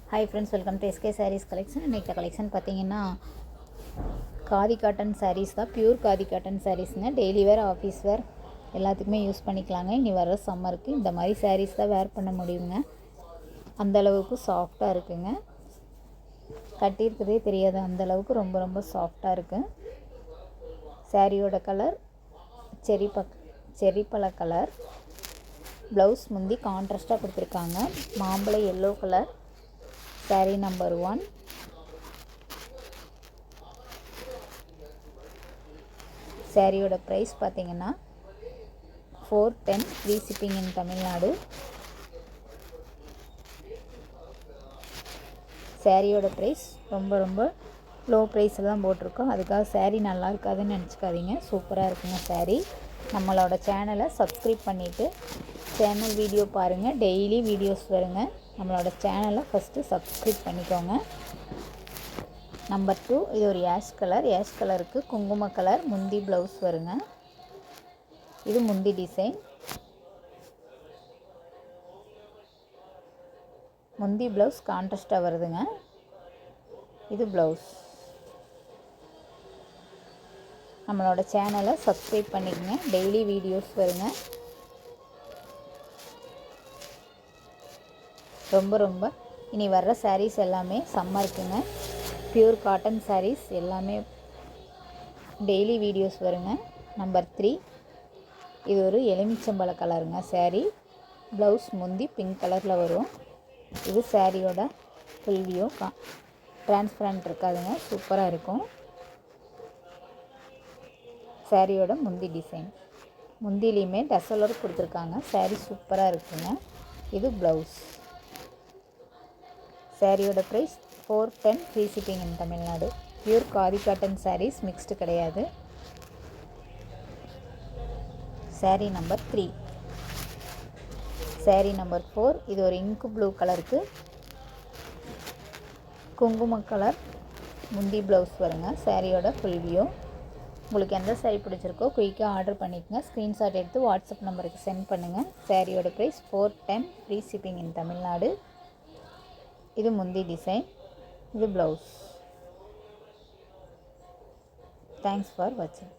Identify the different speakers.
Speaker 1: Hi friends, welcome to SK sarees collection. இன்றைக்கி collection பார்த்தீங்கன்னா khadi cotton sarees தான். Pure khadi cotton சாரீஸுங்க. டெய்லி வேர், ஆஃபீஸ் வேர் எல்லாத்துக்குமே use பண்ணிக்கலாங்க. இனி வர சம்மருக்கு இந்த மாதிரி சாரீஸ் தான் வேர் பண்ண முடியுங்க. அந்தளவுக்கு சாஃப்டாக இருக்குங்க. கட்டியிருக்கிறதே தெரியாது, அந்தளவுக்கு ரொம்ப ரொம்ப சாஃப்டாக இருக்குது. சாரியோட கலர் செரி பழ கலர். ப்ளவுஸ் முந்தி கான்ட்ராஸ்ட்டாக கொடுத்துருக்காங்க. மாம்பழ எல்லோ கலர். சாரீ நம்பர் 1. சாரியோட ப்ரைஸ் பார்த்தீங்கன்னா 410, ஃப்ரீ ஷிப்பிங் இன் தமிழ்நாடு. சாரியோட ப்ரைஸ் ரொம்ப ரொம்ப லோ ப்ரைஸில் தான் போட்டிருக்கோம். அதுக்காக சாரீ நல்லா இருக்காதுன்னு நினச்சிக்காதீங்க. சூப்பராக இருக்குங்க சாரீ. நம்மளோட சேனலை சப்ஸ்கிரைப் பண்ணிவிட்டு சேனல் வீடியோ பாருங்கள். டெய்லி வீடியோஸ் வருங்க. நம்மளோட சேனலை ஃபஸ்ட்டு சப்ஸ்கிரைப் பண்ணிக்கோங்க. நம்பர் 2, இது ஒரு ஆஷ் கலர். ஆஷ் கலருக்கு குங்கும கலர் முந்தி ப்ளவுஸ் வருங்க. இது முந்தி டிசைன். முந்தி ப்ளவுஸ் கான்ட்ராஸ்ட்டாக வருதுங்க. இது ப்ளவுஸ். நம்மளோட சேனலை சப்ஸ்கிரைப் பண்ணிக்கோங்க. டெய்லி வீடியோஸ் வருங்க. ரொம்ப ரொம்ப இனி வர்ற சாரீஸ் எல்லாமே சம்மருக்குங்க. பியூர் காட்டன் சாரீஸ் எல்லாமே டெய்லி வீடியோஸ் வருங்க. நம்பர் 3, இது ஒரு எலுமிச்சம்பழ கலருங்க சாரீ. ப்ளவுஸ் முந்தி பிங்க் கலரில் வரும். இது சாரியோட ஃபுல் வியூ. டிரான்ஸ்பரண்ட் இருக்காதுங்க, சூப்பராக இருக்கும். சாரியோட முந்தி டிசைன். முந்திலையுமே டசலர் கொடுத்துருக்காங்க. சாரீ சூப்பராக இருக்குங்க. இது ப்ளவுஸ். சாரியோட price 410, free shipping in Tamil Nadu. Pure khadi cotton sarees, mixed கிடையாது. Saree number 3. சாரீ நம்பர் 4, இது ஒரு இங்கு ப்ளூ கலருக்கு குங்கும கலர் முந்தி ப்ளவுஸ் வருங்க. சாரியோட ஃபுல் வியூ. உங்களுக்கு எந்த சாரீ பிடிச்சிருக்கோ குயிக்காக ஆர்டர் பண்ணிக்கோங்க. ஸ்க்ரீன்ஷாட் எடுத்து வாட்ஸ்அப் நம்பருக்கு சென்ட் பண்ணுங்கள். சாரியோட price 410, free shipping in Tamil Nadu. இது முந்தி டிசைன். இது ப்ளவுஸ். தேங்க்ஸ் ஃபார் வாட்சிங்.